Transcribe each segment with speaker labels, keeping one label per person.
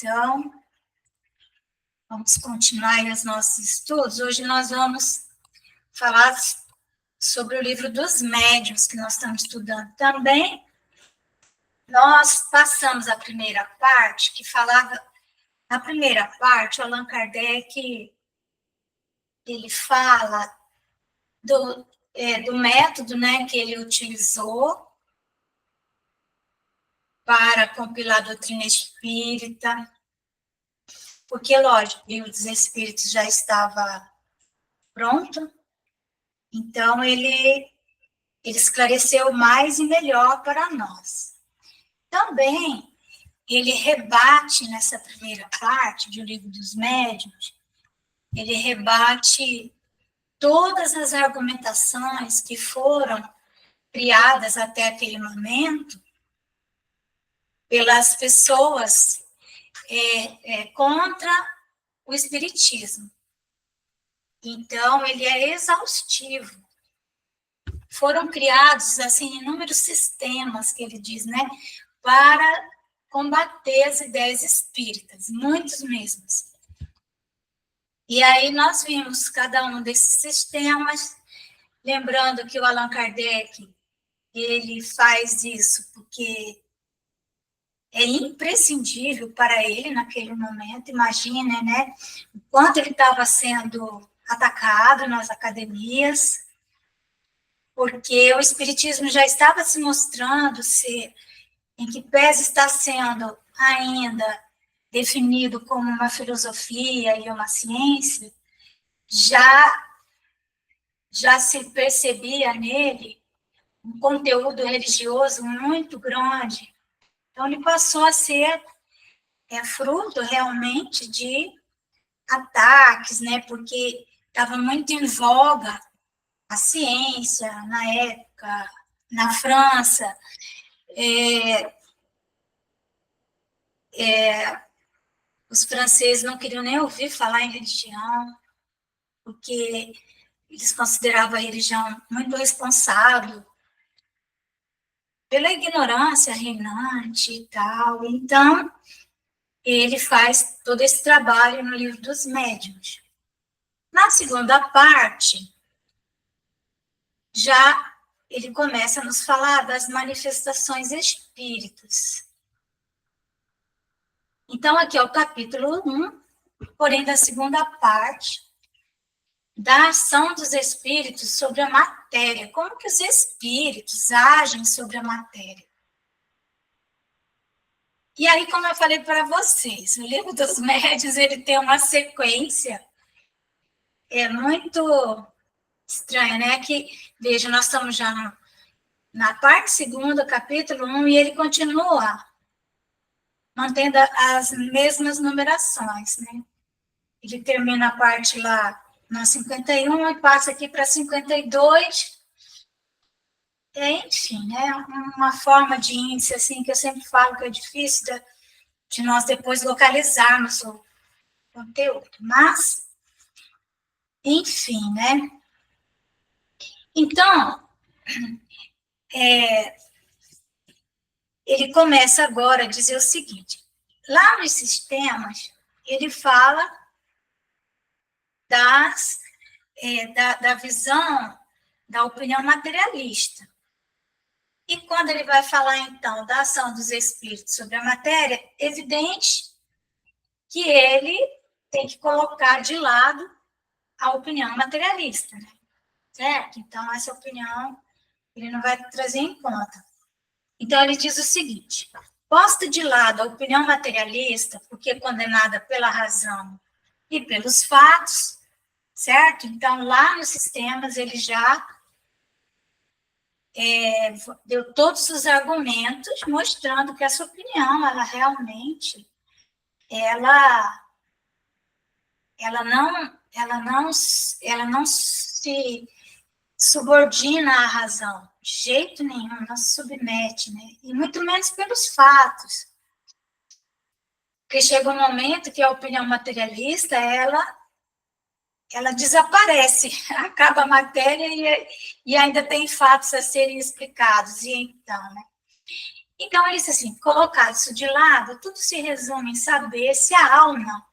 Speaker 1: Então, vamos continuar aí os nossos estudos. Hoje nós vamos falar sobre o livro dos médiuns, que nós estamos estudando também. Nós passamos a primeira parte, que falava... Na primeira parte, o Allan Kardec, ele fala do método, né, que ele utilizou para compilar a doutrina espírita, porque, lógico, o livro dos Espíritos já estava pronto, então ele esclareceu mais e melhor para nós. Também, ele rebate nessa primeira parte do livro dos médiuns, ele rebate todas as argumentações que foram criadas até aquele momento pelas pessoas contra o espiritismo. Então, ele é exaustivo. Foram criados, assim, inúmeros sistemas, que ele diz, né, para combater as ideias espíritas, muitos mesmos. E aí nós vimos cada um desses sistemas, lembrando que o Allan Kardec, ele faz isso porque é imprescindível para ele naquele momento. Imagina, né, o quanto ele estava sendo atacado nas academias, porque o espiritismo já estava se mostrando ser, em que pese está sendo ainda definido como uma filosofia e uma ciência, já se percebia nele um conteúdo religioso muito grande. Então, ele passou a ser fruto realmente de ataques, né? Porque estava muito em voga a ciência na época, na França. Os franceses não queriam nem ouvir falar em religião, porque eles consideravam a religião muito responsável pela ignorância reinante e tal. Então, ele faz todo esse trabalho no livro dos médiuns. Na segunda parte, já ele começa a nos falar das manifestações espíritas. Então, aqui é o capítulo 1, porém, da segunda parte, da ação dos espíritos sobre a matéria. Como que os espíritos agem sobre a matéria? E aí, como eu falei para vocês, o livro dos médiuns, ele tem uma sequência muito estranha, né? Que, veja, nós estamos já na parte segunda, capítulo 1, e ele continua mantendo as mesmas numerações, né? Ele termina a parte lá na 51 e passa aqui para 52. Enfim, né? Uma forma de índice, assim, que eu sempre falo que é difícil de nós depois localizarmos o conteúdo. Mas, enfim, né? Então, ele começa agora a dizer o seguinte: lá nos sistemas, ele fala da visão da opinião materialista. E quando ele vai falar, então, da ação dos espíritos sobre a matéria, é evidente que ele tem que colocar de lado a opinião materialista, né? Certo? Então, essa opinião ele não vai trazer em conta. Então, ele diz o seguinte: posta de lado a opinião materialista, porque é condenada pela razão e pelos fatos, certo? Então, lá nos sistemas, ele já deu todos os argumentos mostrando que essa opinião, ela realmente, ela não se subordina à razão, de jeito nenhum, não se submete, né? E muito menos pelos fatos. Porque chega um momento que a opinião materialista, ela desaparece, acaba a matéria e ainda tem fatos a serem explicados. E então, né? Então, ele disse assim, colocar isso de lado, tudo se resume em saber se a alma,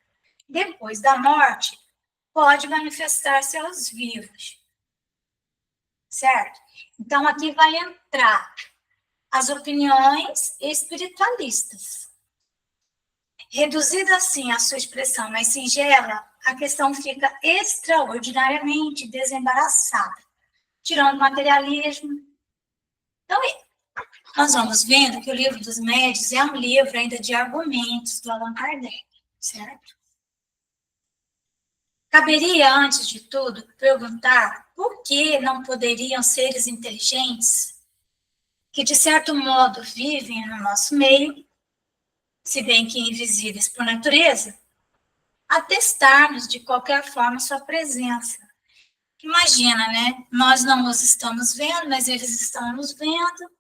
Speaker 1: depois da morte, pode manifestar-se aos vivos. Certo? Então, aqui vai entrar as opiniões espiritualistas. Reduzida assim a sua expressão mais singela, a questão fica extraordinariamente desembaraçada, tirando o materialismo. Então, nós vamos vendo que o livro dos médiuns é um livro ainda de argumentos do Allan Kardec, certo? Caberia, antes de tudo, perguntar por que não poderiam seres inteligentes, que de certo modo vivem no nosso meio, se bem que invisíveis por natureza, atestar-nos de qualquer forma sua presença. Imagina, né? Nós não os estamos vendo, mas eles estão nos vendo.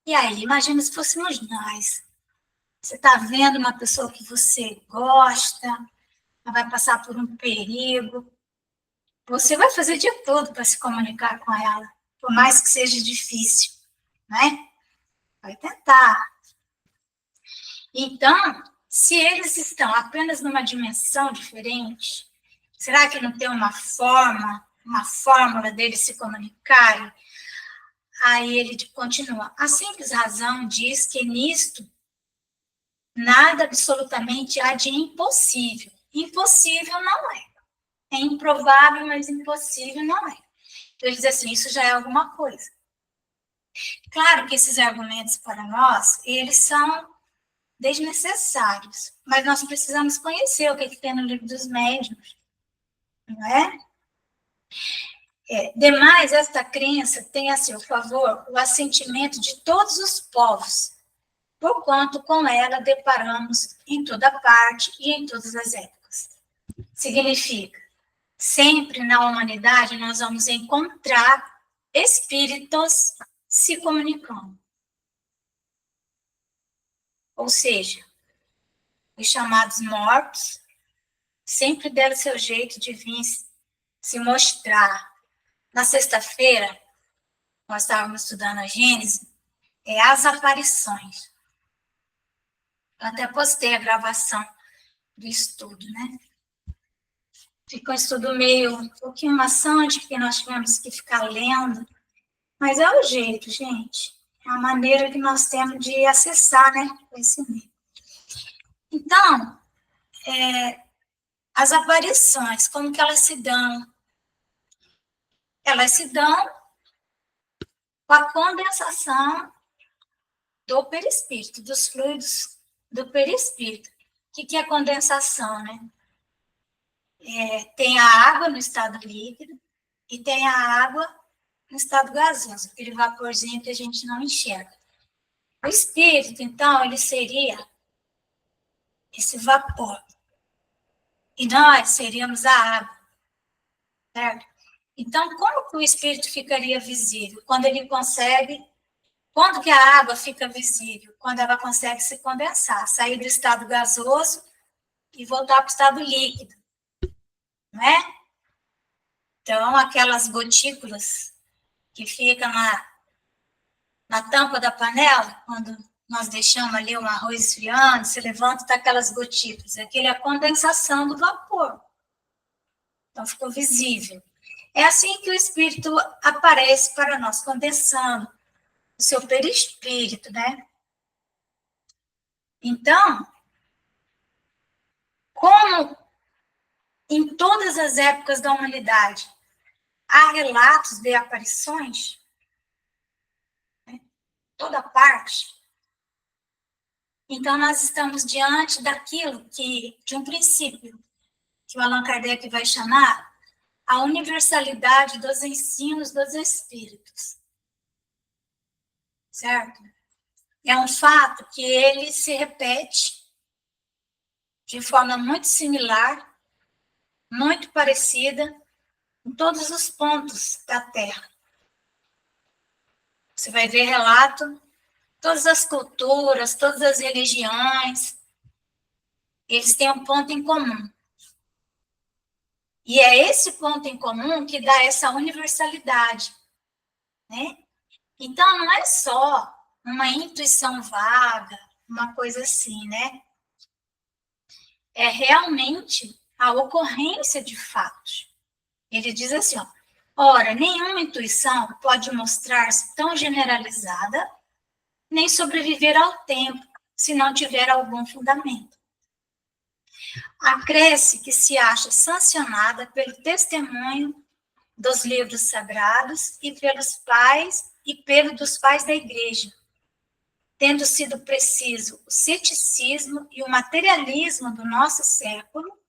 Speaker 1: E aí, imagina se fôssemos nós. Você está vendo uma pessoa que você gosta, ela vai passar por um perigo. Você vai fazer de tudo para se comunicar com ela, por mais que seja difícil, né? Vai tentar. Então, se eles estão apenas numa dimensão diferente, será que não tem uma fórmula deles se comunicarem? Aí ele continua. A simples razão diz que nisto nada absolutamente há de impossível. Impossível não é. É improvável, mas impossível não é. Então, ele diz assim, isso já é alguma coisa. Claro que esses argumentos para nós, eles são desnecessários, mas nós precisamos conhecer o que tem no livro dos médiuns, não é? Demais, esta crença tem a seu favor o assentimento de todos os povos, porquanto com ela deparamos em toda parte e em todas as épocas. Significa, sempre na humanidade nós vamos encontrar espíritos se comunicando. Ou seja, os chamados mortos sempre deram seu jeito de vir se mostrar. Na sexta-feira, nós estávamos estudando a Gênese, as aparições. Eu até postei a gravação do estudo, né? Ficou um estudo meio, um pouquinho maçante, porque nós tivemos que ficar lendo, mas é o jeito, gente. É a maneira que nós temos de acessar, né, o conhecimento. Então, as aparições, como que elas se dão? Elas se dão com a condensação do perispírito, dos fluidos do perispírito. O que é condensação, né? Tem a água no estado líquido e tem a água no estado gasoso, aquele vaporzinho que a gente não enxerga. O espírito, então, ele seria esse vapor. E nós seríamos a água, certo? Então, como que o espírito ficaria visível? Quando ele consegue... Quando que a água fica visível? Quando ela consegue se condensar, sair do estado gasoso e voltar para o estado líquido, não é? Então, aquelas gotículas que ficam na tampa da panela, quando nós deixamos ali o arroz esfriando, se levanta, tá aquelas gotículas. Aquilo é a condensação do vapor. Então, ficou visível. É assim que o espírito aparece para nós, condensando o seu perispírito, né? Então, como em todas as épocas da humanidade há relatos de aparições, né? Toda parte, então nós estamos diante daquilo que, de um princípio, que o Allan Kardec vai chamar a universalidade dos ensinos dos espíritos. Certo? É um fato que ele se repete de forma muito similar, muito parecida, em todos os pontos da Terra. Você vai ver relato, todas as culturas, todas as religiões, eles têm um ponto em comum. E é esse ponto em comum que dá essa universalidade, né? Então, não é só uma intuição vaga, uma coisa assim, né? É realmente a ocorrência de fatos. Ele diz assim, ó, ora, nenhuma intuição pode mostrar-se tão generalizada, nem sobreviver ao tempo, se não tiver algum fundamento. Acresce que se acha sancionada pelo testemunho dos livros sagrados e pelos pais e pelo dos pais da igreja, tendo sido preciso o ceticismo e o materialismo do nosso século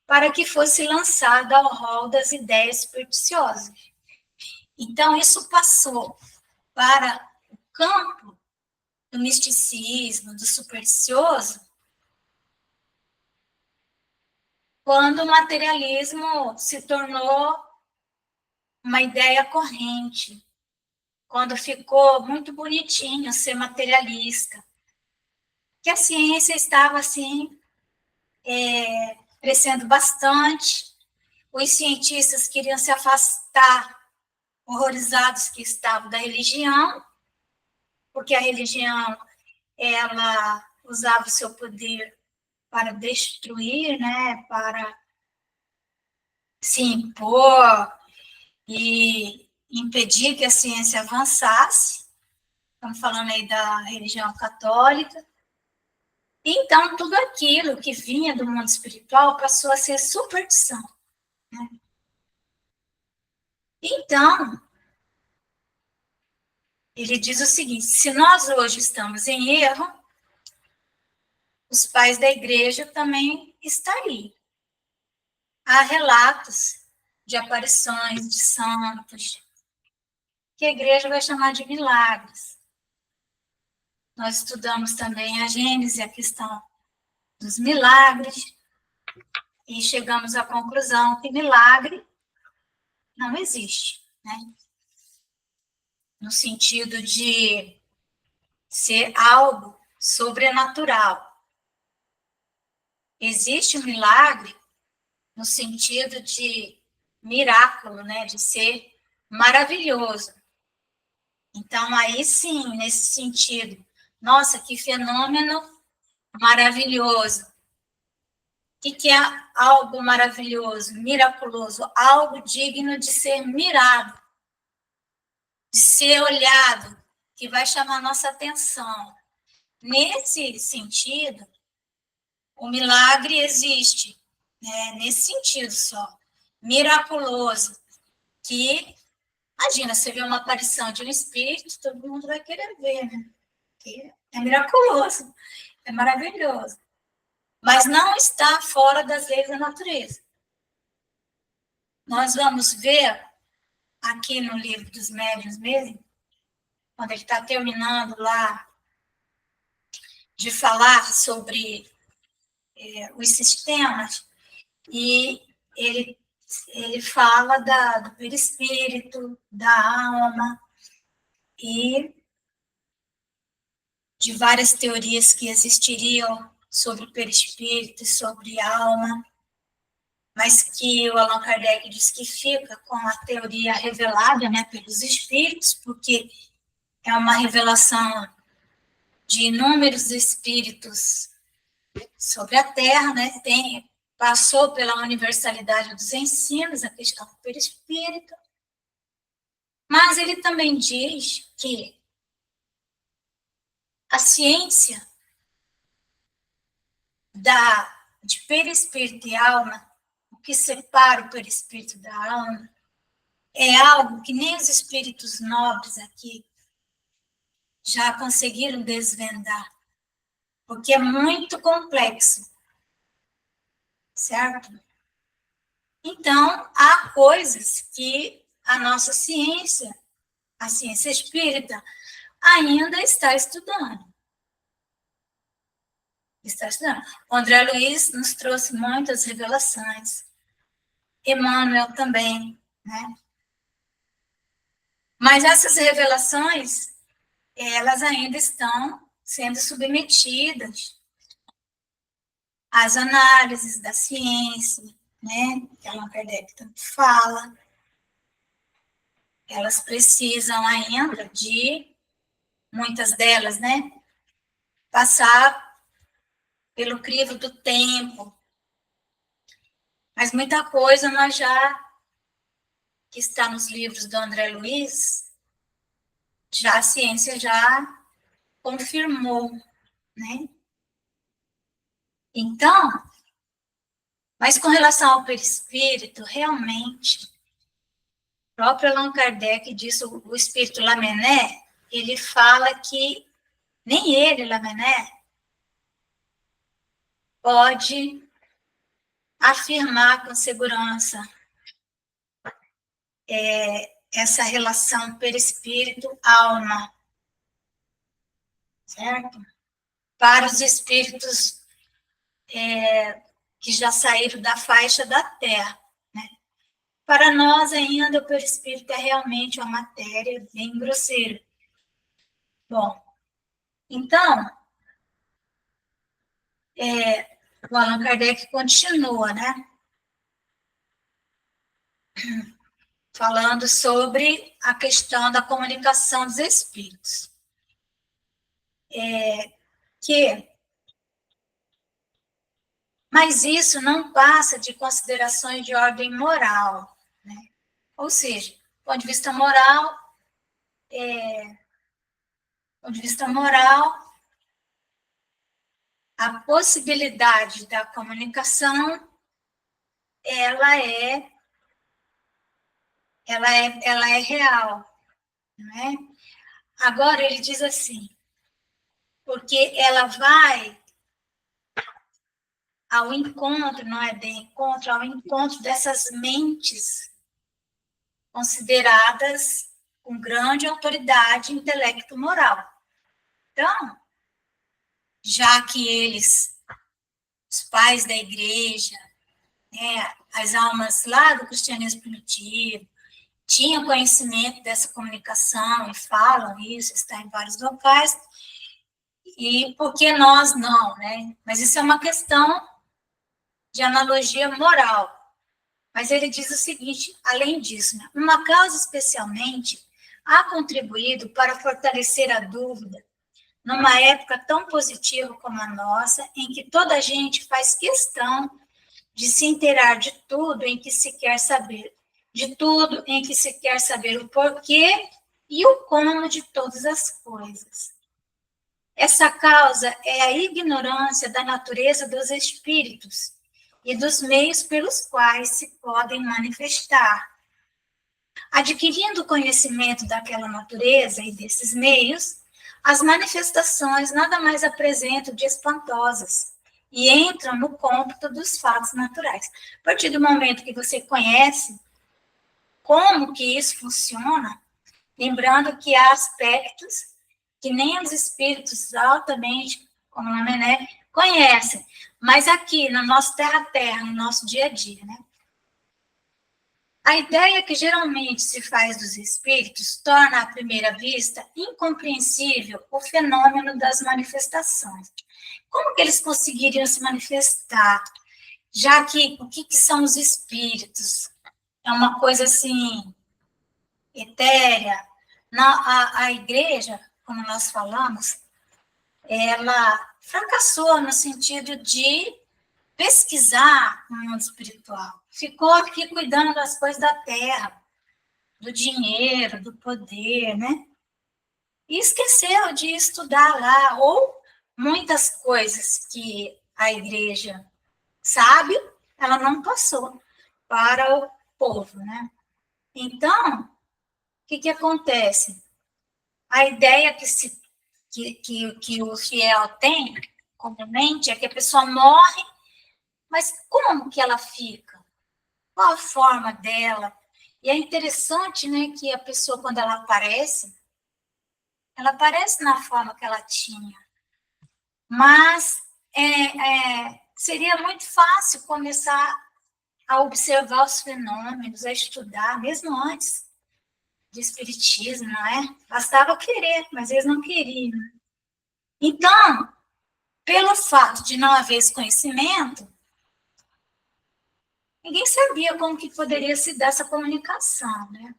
Speaker 1: para que fosse lançado ao rol das ideias supersticiosas. Então, isso passou para o campo do misticismo, do supersticioso, quando o materialismo se tornou uma ideia corrente, quando ficou muito bonitinho ser materialista, que a ciência estava, assim, crescendo bastante, os cientistas queriam se afastar, horrorizados que estavam da religião, porque a religião, ela usava o seu poder para destruir, né, para se impor e impedir que a ciência avançasse. Estamos falando aí da religião católica. Então, tudo aquilo que vinha do mundo espiritual passou a ser superstição, né? Então, ele diz o seguinte, se nós hoje estamos em erro, os pais da igreja também estariam. Há relatos de aparições de santos, que a igreja vai chamar de milagres. Nós estudamos também a Gênese, a questão dos milagres, e chegamos à conclusão que milagre não existe, né? No sentido de ser algo sobrenatural. Existe o milagre no sentido de miraculo, né? De ser maravilhoso. Então, aí sim, nesse sentido, nossa, que fenômeno maravilhoso. O que é algo maravilhoso, miraculoso? Algo digno de ser mirado, de ser olhado, que vai chamar nossa atenção. Nesse sentido, o milagre existe, né? Nesse sentido só, miraculoso, que, imagina, você vê uma aparição de um espírito, todo mundo vai querer ver, né? Que é miraculoso, é maravilhoso, mas não está fora das leis da natureza. Nós vamos ver aqui no livro dos médiuns mesmo, quando ele está terminando lá de falar sobre os sistemas, e ele fala do perispírito, da alma, e de várias teorias que existiriam sobre o perispírito e sobre a alma, mas que o Allan Kardec diz que fica com a teoria revelada, né, pelos espíritos, porque é uma revelação de inúmeros espíritos sobre a Terra, né? Passou pela universalidade dos ensinos, a questão do perispírito, mas ele também diz que a ciência de perispírito e alma, o que separa o perispírito da alma, é algo que nem os espíritos nobres aqui já conseguiram desvendar, porque é muito complexo, certo? Então, há coisas que a nossa ciência, a ciência espírita, ainda está estudando. Está estudando. O André Luiz nos trouxe muitas revelações. Emmanuel também, né? Mas essas revelações, elas ainda estão sendo submetidas às análises da ciência, né? Que Allan Kardec tanto fala. Elas precisam ainda de muitas delas, né? Passar pelo crivo do tempo. Mas muita coisa nós já, que está nos livros do André Luiz, já a ciência já confirmou, né? Então, mas com relação ao perispírito, realmente, o próprio Allan Kardec disse, o espírito Lamennais, ele fala que nem ele, Lamennais, pode afirmar com segurança essa relação perispírito-alma, certo? Para os espíritos que já saíram da faixa da Terra, né? Para nós ainda o perispírito é realmente uma matéria bem grosseira. Bom, então, o Allan Kardec continua, né? Falando sobre a questão da comunicação dos espíritos. Mas isso não passa de considerações de ordem moral, né? Ou seja, do ponto de vista moral, a possibilidade da comunicação, ela é real, né? Agora ele diz assim, porque ela vai ao encontro, não é bem encontro, ao encontro dessas mentes consideradas com grande autoridade intelecto-moral. Então, já que eles, os pais da igreja, né, as almas lá do cristianismo primitivo, tinham conhecimento dessa comunicação e falam isso, está em vários locais, e por que nós não, né? Mas isso é uma questão de analogia moral. Mas ele diz o seguinte, além disso, né, uma causa especialmente ha contribuído para fortalecer a dúvida numa época tão positiva como a nossa, em que toda a gente faz questão de se inteirar de tudo em que se quer saber, de tudo em que se quer saber o porquê e o como de todas as coisas. Essa causa é a ignorância da natureza dos espíritos e dos meios pelos quais se podem manifestar. Adquirindo conhecimento daquela natureza e desses meios, as manifestações nada mais apresentam de espantosas e entram no cômputo dos fatos naturais. A partir do momento que você conhece como que isso funciona, lembrando que há aspectos que nem os espíritos altamente, como a Mené, conhecem, mas aqui, no nosso terra-terra, no nosso dia a dia, né? A ideia que geralmente se faz dos espíritos torna, à primeira vista, incompreensível o fenômeno das manifestações. Como que eles conseguiriam se manifestar? Já que, o que são os espíritos? É uma coisa, assim, etérea. A igreja, como nós falamos, ela fracassou no sentido de pesquisar o mundo espiritual. Ficou aqui cuidando das coisas da terra, do dinheiro, do poder, né? E esqueceu de estudar lá, ou muitas coisas que a igreja sabe, ela não passou para o povo, né? Então, o que acontece? A ideia que o fiel tem, comumente, é que a pessoa morre, mas como que ela fica? Qual a forma dela? E é interessante, né, que a pessoa, quando ela aparece na forma que ela tinha. Mas seria muito fácil começar a observar os fenômenos, a estudar, mesmo antes do espiritismo, não é? Bastava querer, mas eles não queriam. Então, pelo fato de não haver esse conhecimento, ninguém sabia como que poderia se dar essa comunicação, né?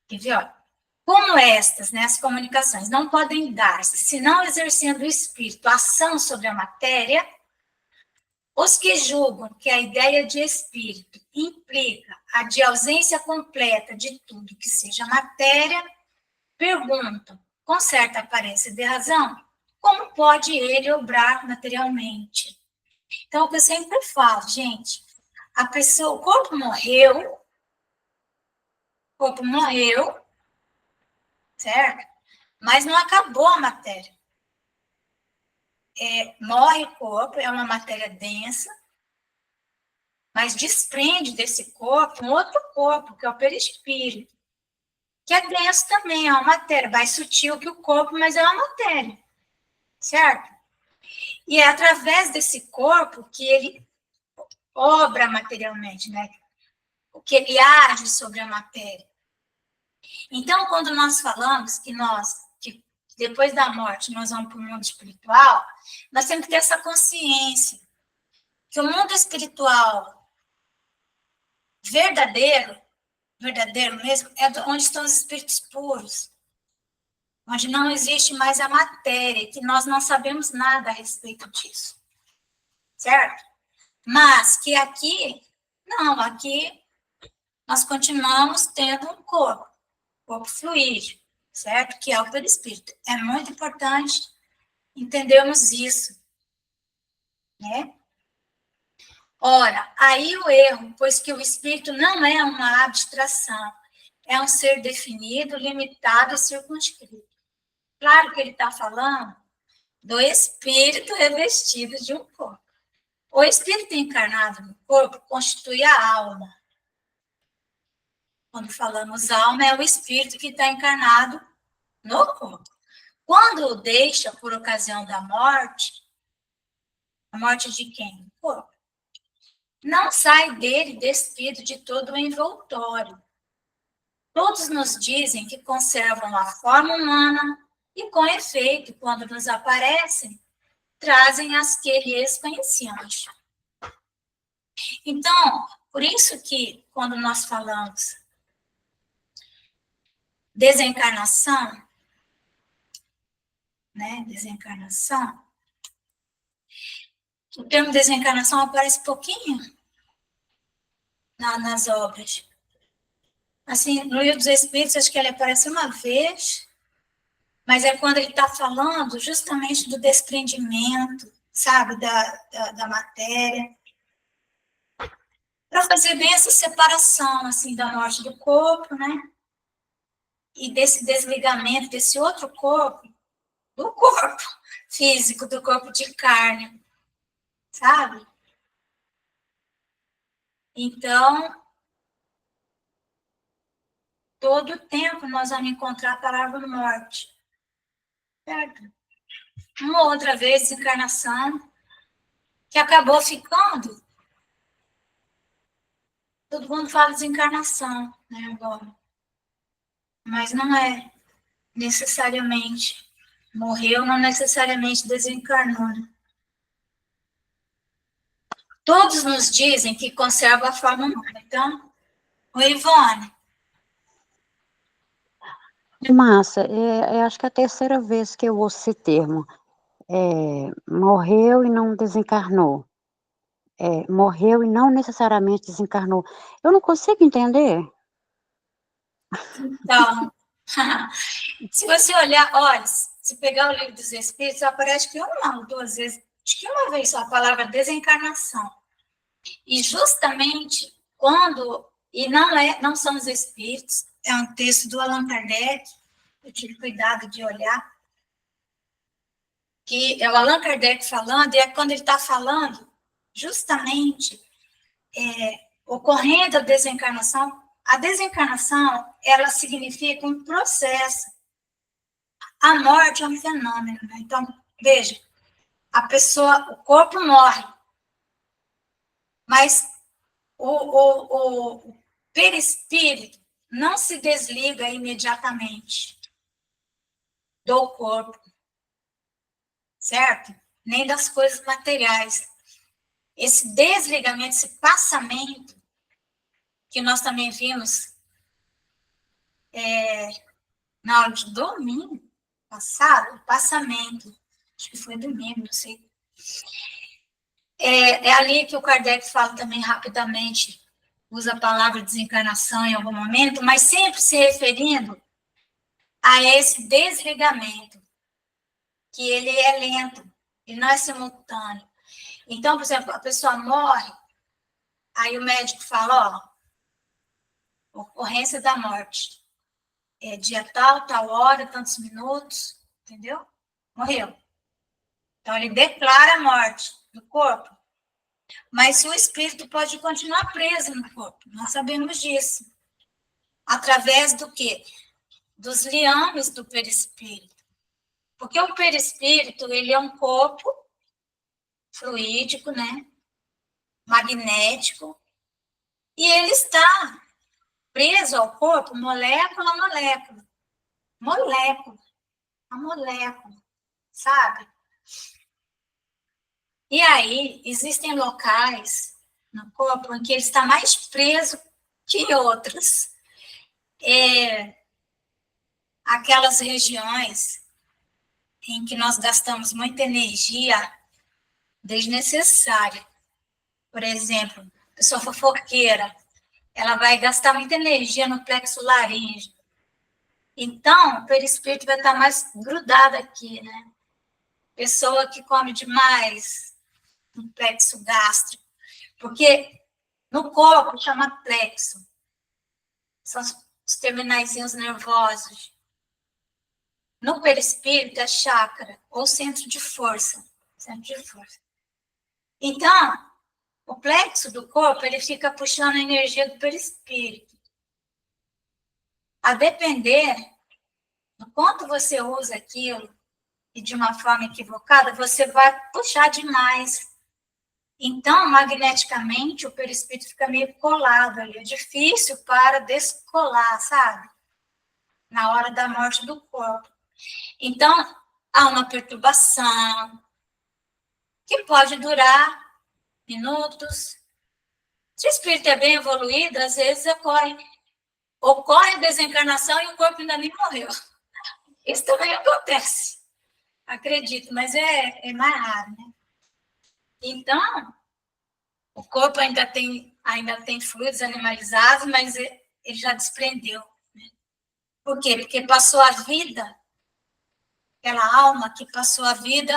Speaker 1: Quer ver, olha? Como estas, né, as comunicações, não podem dar-se, se não exercendo o espírito ação sobre a matéria, os que julgam que a ideia de espírito implica a de ausência completa de tudo que seja matéria, perguntam, com certa aparência de razão, como pode ele obrar materialmente? Então, o que eu sempre falo, gente, a pessoa, o corpo morreu, certo? Mas não acabou a matéria. Morre o corpo, é uma matéria densa, mas desprende desse corpo um outro corpo, que é o perispírito, que é denso também, é uma matéria, mais sutil que o corpo, mas é uma matéria, certo? E é através desse corpo que ele obra materialmente, né? O que ele age sobre a matéria. Então, quando nós falamos que depois da morte, nós vamos para o mundo espiritual, nós temos que ter essa consciência que o mundo espiritual verdadeiro mesmo, é onde estão os espíritos puros, onde não existe mais a matéria, que nós não sabemos nada a respeito disso, certo? Mas que aqui, não, aqui nós continuamos tendo um corpo fluídico, certo? Que é o perispírito. É muito importante entendermos isso, né? Ora, aí o erro, pois que o espírito não é uma abstração, é um ser definido, limitado e circunscrito. Claro que ele está falando do espírito revestido de um corpo. O espírito encarnado no corpo constitui a alma. Quando falamos alma, é o espírito que está encarnado no corpo. Quando o deixa por ocasião da morte, a morte de quem? O corpo. Não sai dele despido de todo o envoltório. Todos nos dizem que conservam a forma humana e, com efeito, quando nos aparecem, trazem as que lhes conhecíamos. Então, por isso que, quando nós falamos desencarnação, né, desencarnação, o termo desencarnação aparece pouquinho nas obras. Assim, no Livro dos Espíritos, acho que ele aparece uma vez, mas é quando ele está falando justamente do desprendimento, sabe, da matéria, para fazer bem essa separação, assim, da morte do corpo, né, e desse desligamento desse outro corpo, do corpo físico, do corpo de carne, sabe? Então, todo tempo nós vamos encontrar a palavra morte, certo? Uma outra vez, desencarnação, que acabou ficando. Todo mundo fala desencarnação, né, agora. Mas não é necessariamente. Morreu, não necessariamente desencarnou. Né? Todos nos dizem que conserva a forma humana. Então, o Ivone.
Speaker 2: Márcia, acho que é a terceira vez que eu ouço esse termo. Morreu e não desencarnou. Morreu e não necessariamente desencarnou. Eu não consigo entender.
Speaker 1: Então, se você olha, se pegar o Livro dos Espíritos, aparece que uma ou duas vezes, acho que uma vez só a palavra desencarnação. E justamente quando, e não são os espíritos, é um texto do Allan Kardec, eu tive cuidado de olhar, que é o Allan Kardec falando, e é quando ele está falando justamente ocorrendo a desencarnação, ela significa um processo. A morte é um fenômeno, né? Então, veja, o corpo morre, mas o perispírito não se desliga imediatamente do corpo, certo? Nem das coisas materiais. Esse desligamento, esse passamento, que nós também vimos na hora de domingo passado, o passamento, acho que foi domingo, não sei. É ali que o Kardec fala também rapidamente, usa a palavra desencarnação em algum momento, mas sempre se referindo a esse desligamento, que ele é lento, ele não é simultâneo. Então, por exemplo, a pessoa morre, aí o médico fala, ó, ocorrência da morte. É dia tal, tal hora, tantos minutos, entendeu? Morreu. Então, ele declara a morte do corpo. Mas o espírito pode continuar preso no corpo. Nós sabemos disso. Através do quê? Dos liames do perispírito. Porque o perispírito, ele é um corpo fluídico, né? Magnético. E ele está preso ao corpo, molécula a molécula. Molécula a molécula, sabe? E aí, existem locais no corpo em que ele está mais preso que outros. Aquelas regiões em que nós gastamos muita energia desnecessária. Por exemplo, pessoa fofoqueira, ela vai gastar muita energia no plexo laríngeo. Então, o perispírito vai estar mais grudado aqui, né? Pessoa que come demais no plexo gástrico. Porque no corpo chama plexo. São os terminaizinhos nervosos. No perispírito é chácara, ou centro de força. Centro de força. Então, o plexo do corpo, ele fica puxando a energia do perispírito. A depender do quanto você usa aquilo, e de uma forma equivocada, você vai puxar demais. Então, magneticamente, o perispírito fica meio colado ali. É difícil para descolar, sabe? Na hora da morte do corpo. Então, há uma perturbação que pode durar minutos. Se o espírito é bem evoluído, às vezes ocorre a desencarnação e o corpo ainda nem morreu. Isso também acontece. Acredito, mas é mais raro, né? Então, o corpo ainda tem fluidos animalizados, mas ele já desprendeu. Né? Por quê? Porque passou a vida, aquela alma que passou a vida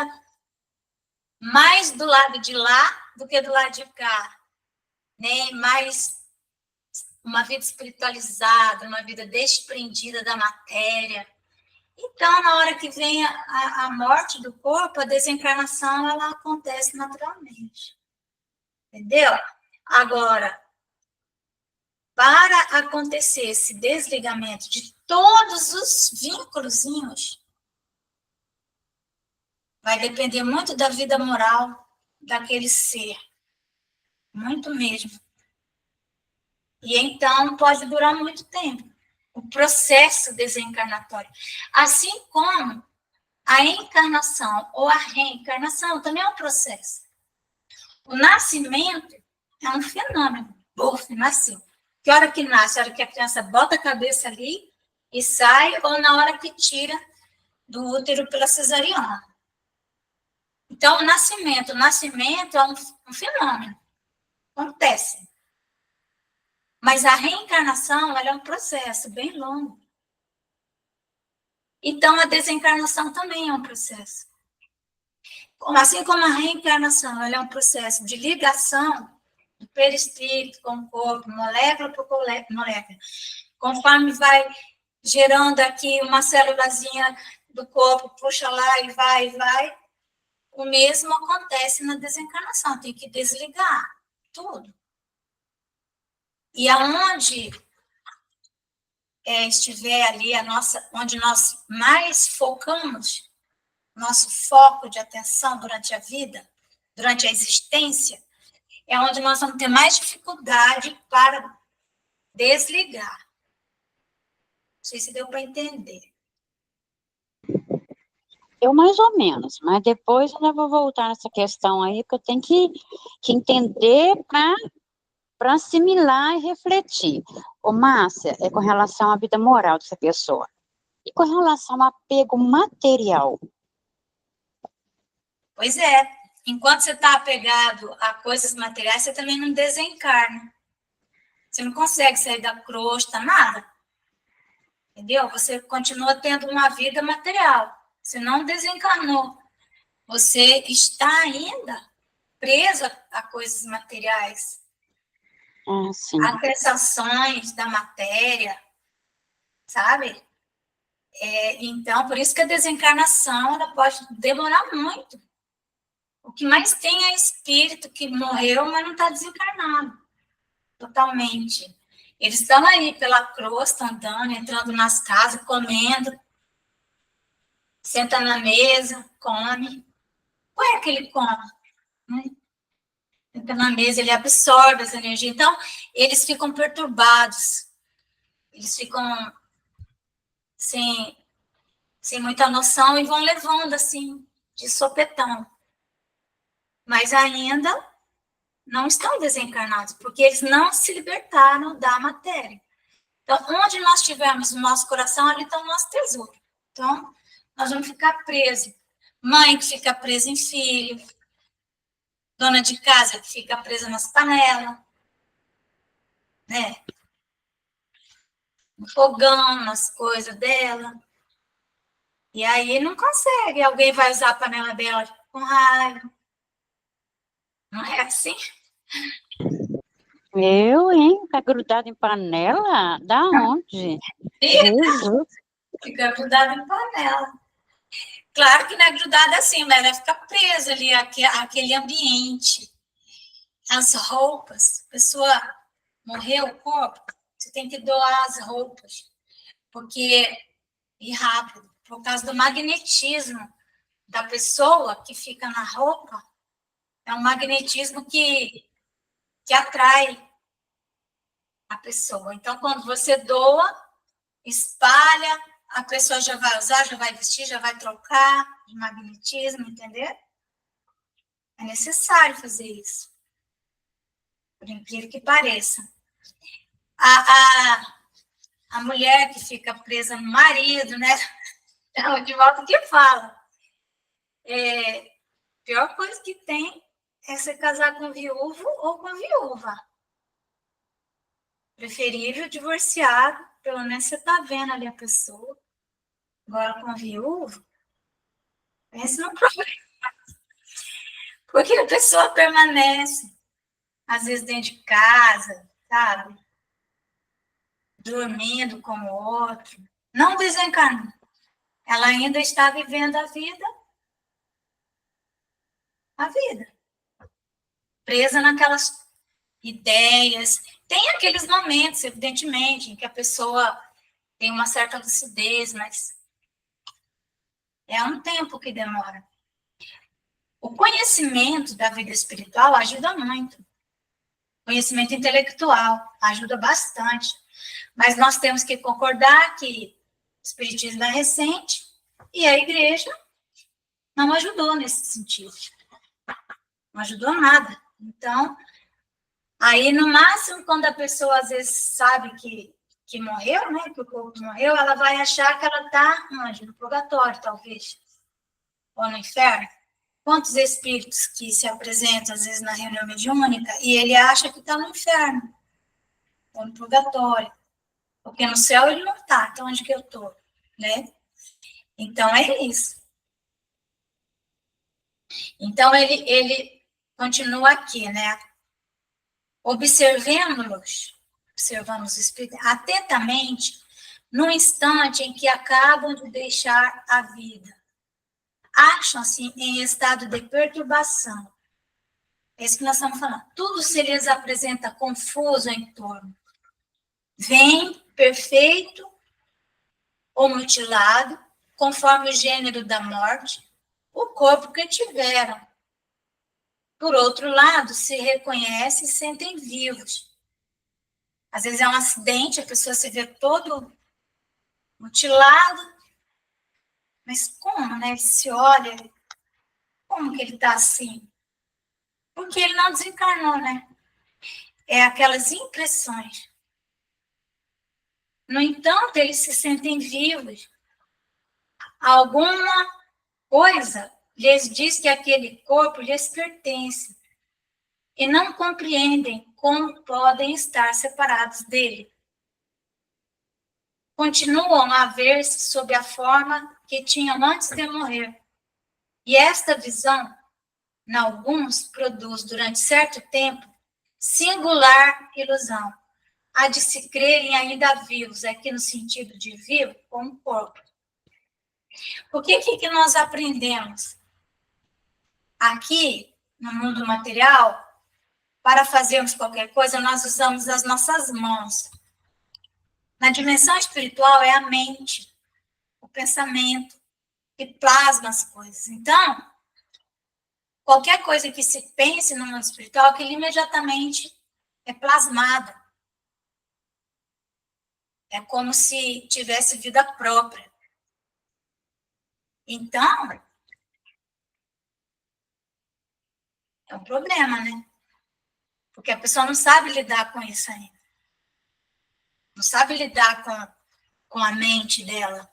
Speaker 1: mais do lado de lá do que do lado de cá. Né? Mais uma vida espiritualizada, uma vida desprendida da matéria. Então, na hora que vem a morte do corpo, a desencarnação, ela acontece naturalmente. Entendeu? Agora, para acontecer esse desligamento de todos os vínculos, vai depender muito da vida moral daquele ser. Muito mesmo. E então pode durar muito tempo. O processo desencarnatório. Assim como a encarnação ou a reencarnação também é um processo. O nascimento é um fenômeno. Buf, nasceu. Que hora que nasce? A hora que a criança bota a cabeça ali e sai, ou na hora que tira do útero pela cesariana. Então, o nascimento é um fenômeno. Acontece. Mas a reencarnação, ela é um processo bem longo. Então, a desencarnação também é um processo. Assim como a reencarnação, ela é um processo de ligação do perispírito com o corpo, molécula por molécula. Conforme vai gerando aqui uma célulazinha do corpo, puxa lá e vai, o mesmo acontece na desencarnação, tem que desligar tudo. E aonde estiver ali onde nós mais focamos, nosso foco de atenção durante a vida, durante a existência, é onde nós vamos ter mais dificuldade para desligar. Não sei se deu para entender.
Speaker 2: Eu mais ou menos, mas depois eu vou voltar nessa questão aí, porque eu tenho que entender para assimilar e refletir. Ô, Márcia, é com relação à vida moral dessa pessoa. E com relação ao apego material?
Speaker 1: Pois é, enquanto você está apegado a coisas materiais, você também não desencarna. Você não consegue sair da crosta, nada. Entendeu? Você continua tendo uma vida material. Você não desencarnou. Você está ainda presa a coisas materiais.
Speaker 2: Sim.
Speaker 1: A sensações da matéria, sabe? Então, por isso que a desencarnação ela pode demorar muito. O que mais tem é espírito que morreu, mas não está desencarnado totalmente. Eles estão aí pela crosta, andando, entrando nas casas, comendo, senta na mesa, come. Qual é que ele come? Né? Senta na mesa, ele absorve essa energia. Então, eles ficam perturbados. Eles ficam sem muita noção e vão levando, assim, de sopetão. Mas ainda não estão desencarnados, porque eles não se libertaram da matéria. Então, onde nós tivermos o nosso coração, ali está o nosso tesouro. Então, nós vamos ficar presos. Mãe que fica presa em filho, dona de casa que fica presa nas panelas, né? No fogão, nas coisas dela. E aí não consegue. Alguém vai usar a panela dela com raiva. Não é assim?
Speaker 2: Eu, hein? Tá grudado em panela? Da onde? Jesus.
Speaker 1: Fica grudado em panela. Claro que não é grudada assim, mas ela fica presa ali, aquele ambiente. As roupas, a pessoa morreu o corpo, você tem que doar as roupas, porque, e rápido, por causa do magnetismo da pessoa que fica na roupa, é um magnetismo que atrai a pessoa. Então, quando você doa, espalha, a pessoa já vai usar, já vai vestir, já vai trocar de magnetismo, entendeu? É necessário fazer isso, por incrível que pareça. A mulher que fica presa no marido, né? É o Divaldo que fala. A pior coisa que tem é você casar com viúvo ou com viúva. Preferível divorciado, pelo menos você está vendo ali a pessoa. Agora com viúvo, pense no problema. Porque a pessoa permanece, às vezes dentro de casa, sabe? Dormindo com o outro. Não desencarnou. Ela ainda está vivendo a vida. Presa naquelas ideias. Tem aqueles momentos, evidentemente, em que a pessoa tem uma certa lucidez, mas é um tempo que demora. O conhecimento da vida espiritual ajuda muito. O conhecimento intelectual ajuda bastante. Mas nós temos que concordar que o espiritismo é recente e a igreja não ajudou nesse sentido. Não ajudou nada. Então, aí, no máximo, quando a pessoa às vezes sabe que morreu, né, que o corpo morreu, ela vai achar que ela está no purgatório, talvez, ou no inferno. Quantos espíritos que se apresentam, às vezes, na reunião mediúnica, e ele acha que está no inferno, ou no purgatório, porque no céu ele não está, então onde que eu estou, né? Então, é isso. Então, ele continua aqui, né? Observemos os espíritos atentamente no instante em que acabam de deixar a vida. Acham-se em estado de perturbação. É isso que nós estamos falando. Tudo se lhes apresenta confuso em torno. Vem perfeito ou mutilado, conforme o gênero da morte, o corpo que tiveram. Por outro lado, se reconhece e sentem vivos. Às vezes é um acidente, a pessoa se vê todo mutilado, mas como, né? Ele se olha, como que ele está assim? Porque ele não desencarnou, né? É aquelas impressões. No entanto, eles se sentem vivos, Alguma coisa lhes diz que aquele corpo lhes pertence e não compreendem como podem estar separados dele. Continuam a ver-se sob a forma que tinham antes de morrer. E esta visão, em alguns, produz, durante certo tempo, singular ilusão. Há de se crerem ainda vivos, aqui no sentido de vivo, como corpo. O que nós aprendemos? Aqui, no mundo material, para fazermos qualquer coisa, nós usamos as nossas mãos. Na dimensão espiritual é a mente, o pensamento, que plasma as coisas. Então, qualquer coisa que se pense no mundo espiritual, aquilo imediatamente é plasmado. É como se tivesse vida própria. Então, é um problema, né? Porque a pessoa não sabe lidar com isso ainda. Não sabe lidar com a mente dela.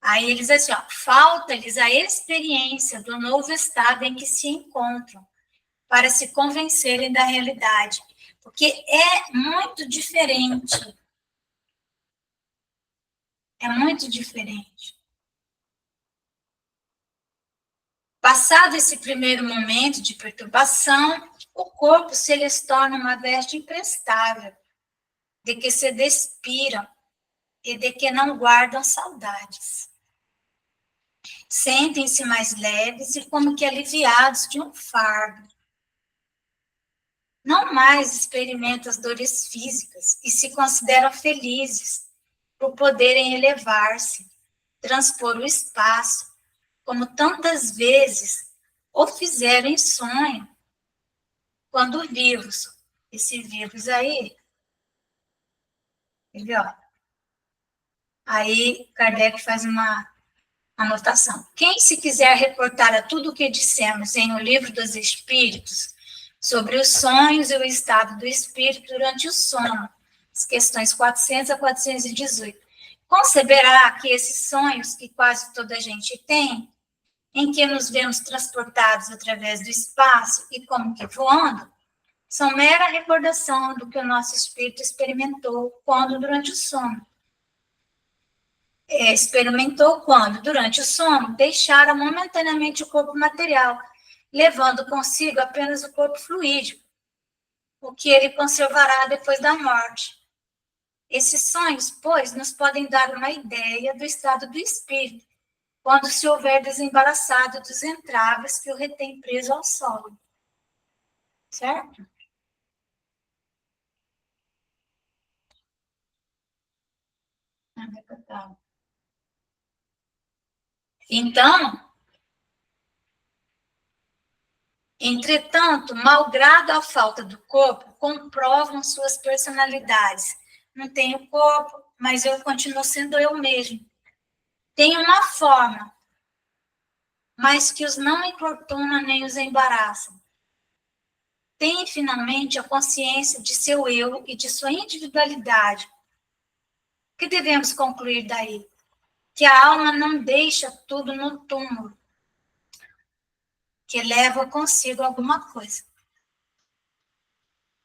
Speaker 1: Aí eles assim, ó, falta-lhes a experiência do novo estado em que se encontram para se convencerem da realidade. Porque é muito diferente. É muito diferente. Passado esse primeiro momento de perturbação, o corpo se lhes torna uma veste imprestável, de que se despiram e de que não guardam saudades. Sentem-se mais leves e como que aliviados de um fardo. Não mais experimentam as dores físicas e se consideram felizes por poderem elevar-se, transpor o espaço, como tantas vezes o fizeram em sonho, quando vivos. Esse vivos aí, entendeu? Aí Kardec faz uma anotação. Quem se quiser reportar a tudo o que dissemos em O Livro dos Espíritos, sobre os sonhos e o estado do espírito durante o sono, as questões 400 a 418, conceberá que esses sonhos que quase toda a gente tem, em que nos vemos transportados através do espaço e como que voando, são mera recordação do que o nosso espírito experimentou quando durante o sono. Experimentou quando, durante o sono, deixara momentaneamente o corpo material, levando consigo apenas o corpo fluídico, o que ele conservará depois da morte. Esses sonhos, pois, nos podem dar uma ideia do estado do espírito, quando se houver desembaraçado dos entraves que o retém preso ao solo. Certo? Então, entretanto, malgrado a falta do corpo, comprovam suas personalidades. Não tenho corpo, mas eu continuo sendo eu mesmo. Tenho uma forma, mas que os não importuna nem os embaraça. Tem, finalmente, a consciência de seu eu e de sua individualidade. O que devemos concluir daí? Que a alma não deixa tudo no túmulo, que leva consigo alguma coisa.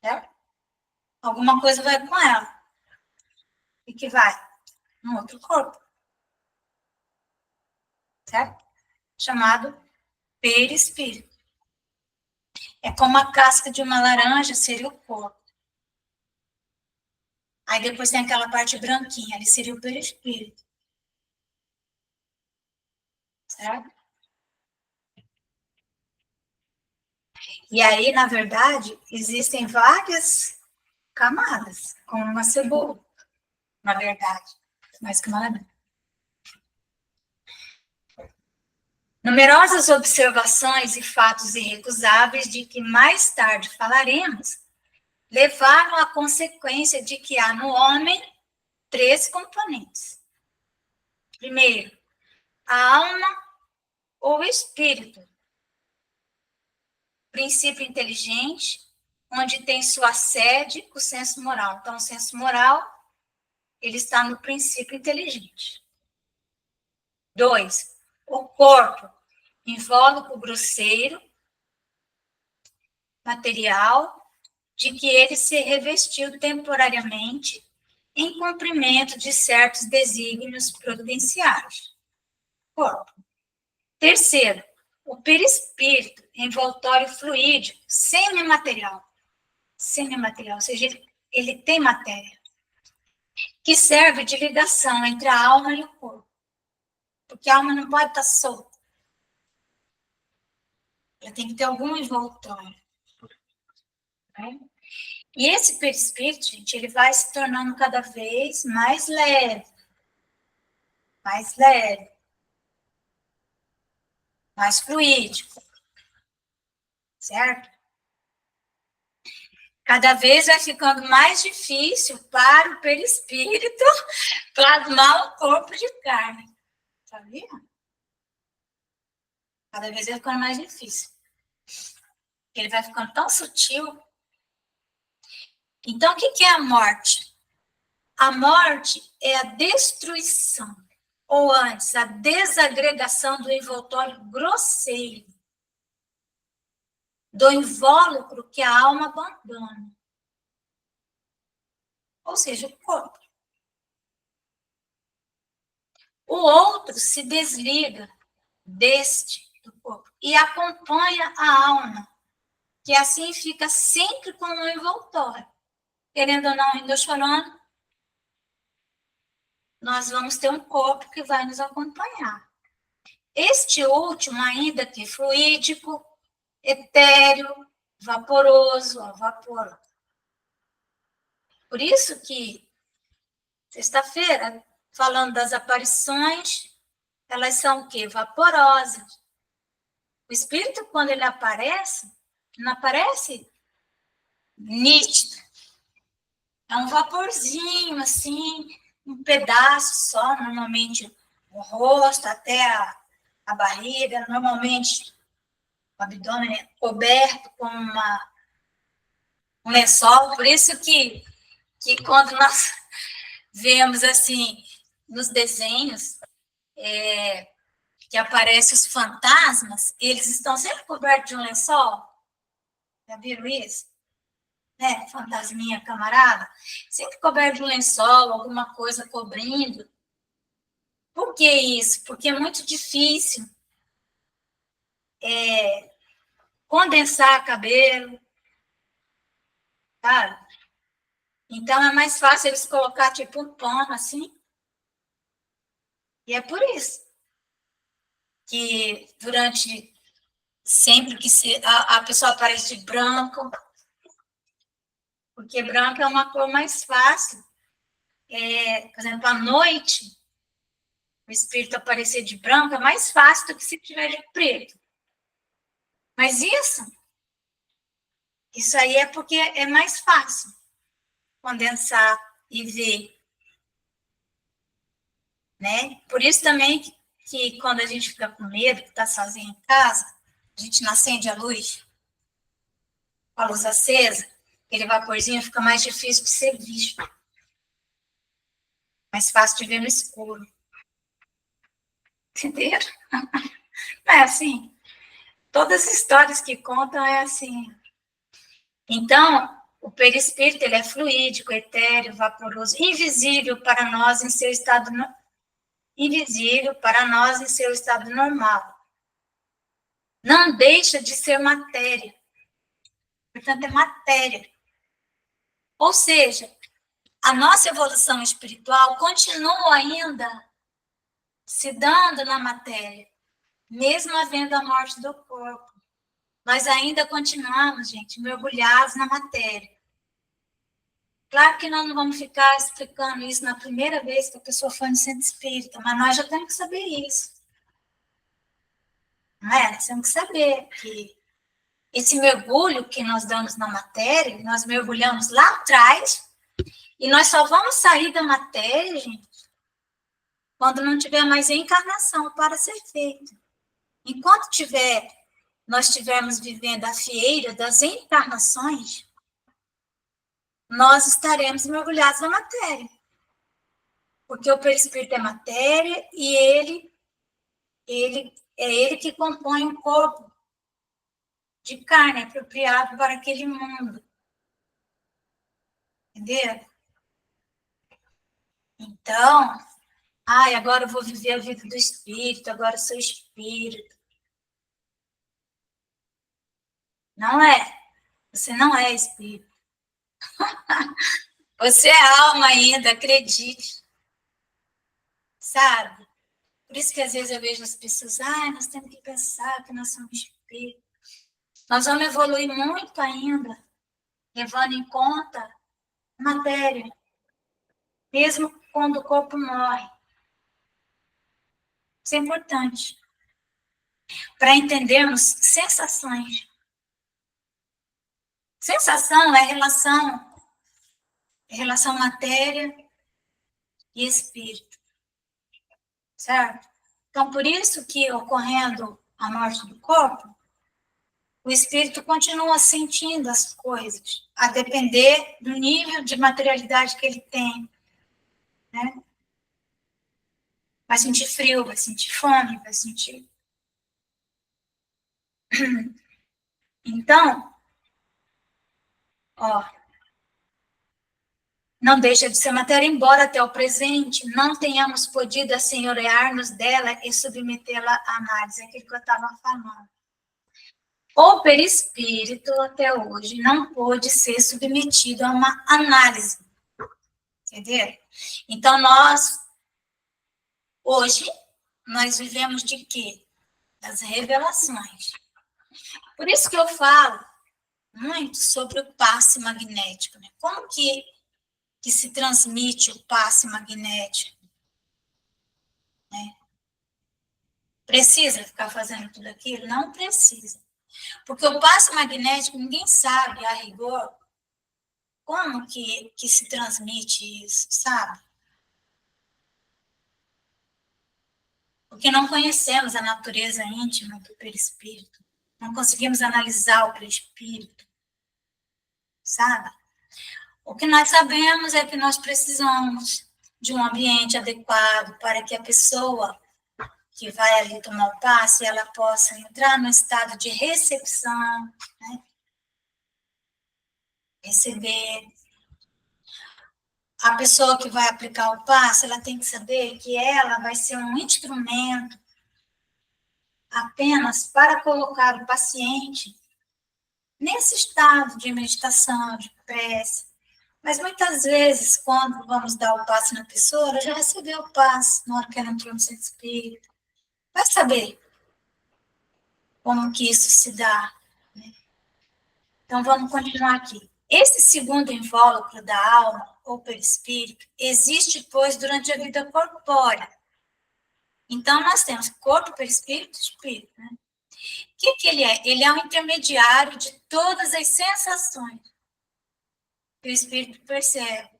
Speaker 1: Certo? Alguma coisa vai com ela. E que vai no outro corpo. Certo? Chamado perispírito. É como a casca de uma laranja seria o corpo. Aí depois tem aquela parte branquinha, ali seria o perispírito. Certo? E aí, na verdade, existem várias camadas, como uma cebola, na verdade. Mais que uma laranja. Numerosas observações e fatos irrecusáveis de que mais tarde falaremos levaram à consequência de que há no homem 3 componentes. Primeiro, a alma ou espírito, princípio inteligente, onde tem sua sede o senso moral. Então, o senso moral, ele está no princípio inteligente. 2, o corpo, invólucro grosseiro, material, de que ele se revestiu temporariamente em cumprimento de certos desígnios providenciários. Corpo. Terceiro, o perispírito, envoltório fluídico, semimaterial. Semimaterial, ou seja, ele tem matéria, que serve de ligação entre a alma e o corpo. Porque a alma não pode estar solta. Ela tem que ter algum envoltório. Né? E esse perispírito, gente, ele vai se tornando cada vez mais leve, mais fluídico, certo? Cada vez vai ficando mais difícil para o perispírito plasmar o corpo de carne. Sabia? Cada vez vai ficando mais difícil. Ele vai ficando tão sutil. Então, o que é a morte? A morte é a destruição, ou antes, a desagregação do envoltório grosseiro, do invólucro que a alma abandona. Ou seja, o corpo. O outro se desliga do corpo e acompanha a alma, que assim fica sempre com o envoltório. Querendo ou não, ainda chorando, nós vamos ter um corpo que vai nos acompanhar. Este último, ainda que fluídico, etéreo, vaporoso, a vapor. Por isso que, sexta-feira, falando das aparições, elas são o quê? Vaporosas. O espírito, quando ele aparece, não aparece nítido. É um vaporzinho, assim, um pedaço só, normalmente o rosto até a barriga, normalmente o abdômen é coberto com um lençol. Por isso que quando nós vemos, assim, nos desenhos, que aparecem os fantasmas, eles estão sempre cobertos de um lençol. Já viram isso? Né? Fantasminha, camarada. Sempre coberto de um lençol, alguma coisa cobrindo. Por que isso? Porque é muito difícil condensar cabelo, sabe? Então, é mais fácil eles colocar tipo um pano assim. E é por isso que durante sempre que a pessoa aparece de branco, porque branco é uma cor mais fácil. Por exemplo, à noite, o espírito aparecer de branco é mais fácil do que se tiver de preto. Mas isso aí é porque é mais fácil condensar e ver. Né? Por isso também que quando a gente fica com medo, que está sozinho em casa, a gente não acende a luz, com a luz acesa, aquele vaporzinho fica mais difícil de ser visto. Mais fácil de ver no escuro. Entenderam? Não é assim? Todas as histórias que contam é assim. Então, o perispírito ele é fluídico, etéreo, vaporoso, invisível para nós em seu estado normal. Não deixa de ser matéria. Portanto, é matéria. Ou seja, a nossa evolução espiritual continua ainda se dando na matéria, mesmo havendo a morte do corpo. Nós ainda continuamos, gente, mergulhados na matéria. Claro que nós não vamos ficar explicando isso na primeira vez que a pessoa foi no centro espírita, mas nós já temos que saber isso. Não é? Nós temos que saber que esse mergulho que nós damos na matéria, nós mergulhamos lá atrás, e nós só vamos sair da matéria, gente, quando não tiver mais encarnação para ser feita. Enquanto nós estivermos vivendo a fieira das encarnações, nós estaremos mergulhados na matéria. Porque o perispírito é matéria e ele ele que compõe um corpo de carne apropriado para aquele mundo. Entendeu? Então, agora eu vou viver a vida do espírito, agora eu sou espírito. Não é. Você não é espírito. Você é alma ainda, acredite. Sabe? Por isso que às vezes eu vejo as pessoas, nós temos que pensar que nós somos espíritos. Nós vamos evoluir muito ainda, levando em conta a matéria, mesmo quando o corpo morre. Isso é importante. Para entendermos sensações. Sensação é relação matéria e espírito. Certo? Então, por isso que, ocorrendo a morte do corpo, o espírito continua sentindo as coisas, a depender do nível de materialidade que ele tem. Né? Vai sentir frio, vai sentir fome, vai sentir... Então, não deixa de ser matéria, embora até o presente não tenhamos podido assenhorear-nos dela e submetê-la à análise, é aquilo que eu estava falando. O perispírito, até hoje, não pôde ser submetido a uma análise. Entendeu? Então, hoje, nós vivemos de quê? Das revelações. Por isso que eu falo muito sobre o passe magnético. Né? Como que se transmite o passe magnético? Né? Precisa ficar fazendo tudo aquilo? Não precisa. Porque o passe magnético, ninguém sabe, a rigor, como que se transmite isso, sabe? Porque não conhecemos a natureza íntima do perispírito. Não conseguimos analisar o perispírito, sabe? O que nós sabemos é que nós precisamos de um ambiente adequado para que a pessoa que vai ali tomar o passe, ela possa entrar no estado de recepção, né? Receber. A pessoa que vai aplicar o passe, ela tem que saber que ela vai ser um instrumento apenas para colocar o paciente nesse estado de meditação, de prece. Mas muitas vezes, quando vamos dar o passe na pessoa, ela já recebeu o passe na hora que ela entrou no centro espírita. Vai saber como que isso se dá. Né? Então, vamos continuar aqui. Esse segundo invólucro da alma, ou perispírito, existe, pois, durante a vida corpórea. Então, nós temos corpo, perispírito e espírito. Né? O que ele é? Ele é um intermediário de todas as sensações que o espírito percebe.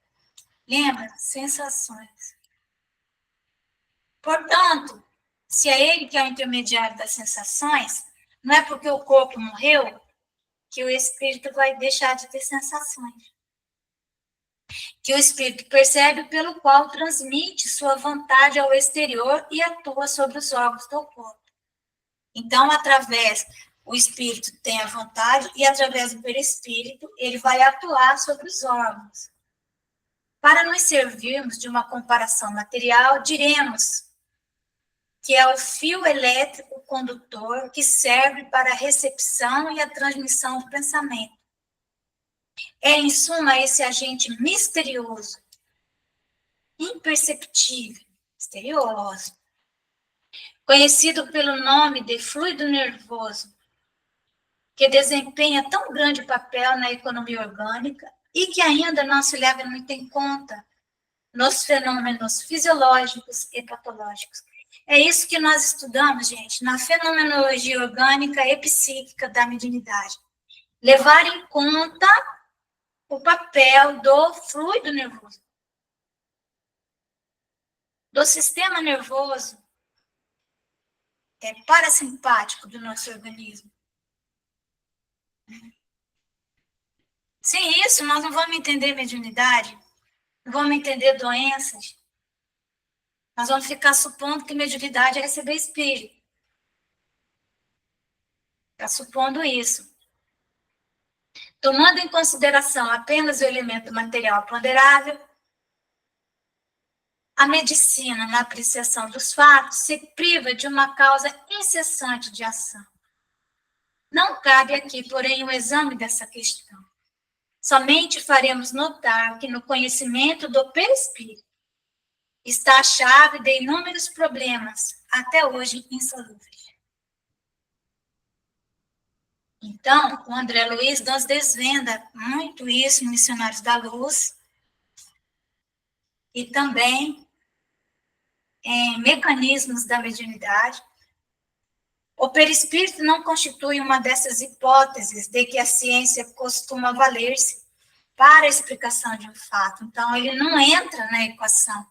Speaker 1: Lembra? Sensações. Portanto, se é ele que é o intermediário das sensações, não é porque o corpo morreu que o espírito vai deixar de ter sensações. Que o espírito percebe pelo qual transmite sua vontade ao exterior e atua sobre os órgãos do corpo. Então, o espírito tem a vontade e através do perispírito ele vai atuar sobre os órgãos. Para nos servirmos de uma comparação material, diremos que é o fio elétrico condutor que serve para a recepção e a transmissão do pensamento. É, em suma, esse agente misterioso, imperceptível, misterioso, conhecido pelo nome de fluido nervoso, que desempenha tão grande papel na economia orgânica e que ainda não se leva muito em conta nos fenômenos fisiológicos e patológicos. É isso que nós estudamos, gente, na fenomenologia orgânica e psíquica da mediunidade. Levar em conta o papel do fluido nervoso, do sistema nervoso parasimpático do nosso organismo. Sem isso, nós não vamos entender mediunidade, não vamos entender doenças, Nós vamos ficar supondo que mediunidade é receber espírito. Está supondo isso. Tomando em consideração apenas o elemento material ponderável, a medicina, na apreciação dos fatos, se priva de uma causa incessante de ação. Não cabe aqui, porém, o exame dessa questão. Somente faremos notar que no conhecimento do perispírito está a chave de inúmeros problemas, até hoje insolúveis. Então, o André Luiz nos desvenda muito isso em Missionários da Luz e também em Mecanismos da Mediunidade. O perispírito não constitui uma dessas hipóteses de que a ciência costuma valer-se para a explicação de um fato. Então, ele não entra na equação.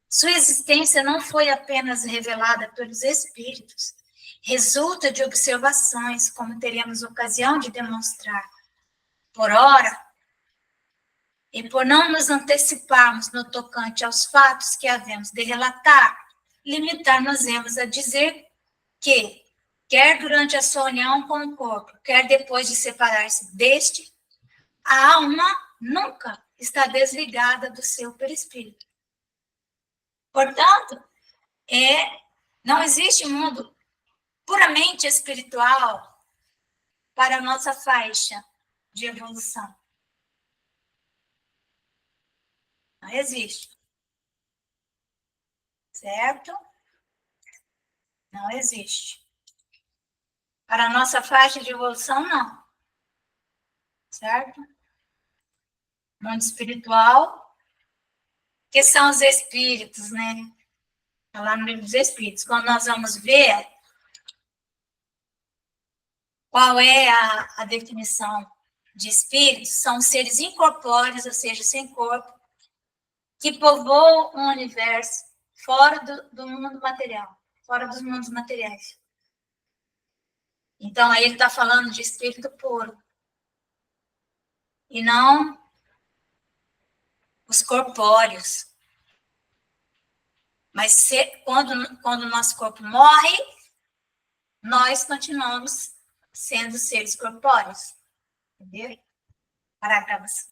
Speaker 1: Sua existência não foi apenas revelada pelos espíritos, resulta de observações, como teremos ocasião de demonstrar. Por ora, e por não nos anteciparmos no tocante aos fatos que havemos de relatar, limitar-nos-emos a dizer que, quer durante a sua união com o corpo, quer depois de separar-se deste, a alma nunca está desligada do seu perispírito. Portanto, não existe mundo puramente espiritual para a nossa faixa de evolução. Não existe. Certo? Não existe. Para a nossa faixa de evolução, não. Certo? Mundo espiritual, que são os espíritos, né? Está lá no livro dos Espíritos. Quando nós vamos ver qual é a definição de espíritos, são seres incorpóreos, ou seja, sem corpo, que povoam o universo fora do mundo material, fora dos mundos materiais. Então, aí ele está falando de espírito puro. E não os corpóreos. Mas quando o nosso corpo morre, nós continuamos sendo seres corpóreos. Entendeu? Parágrafo.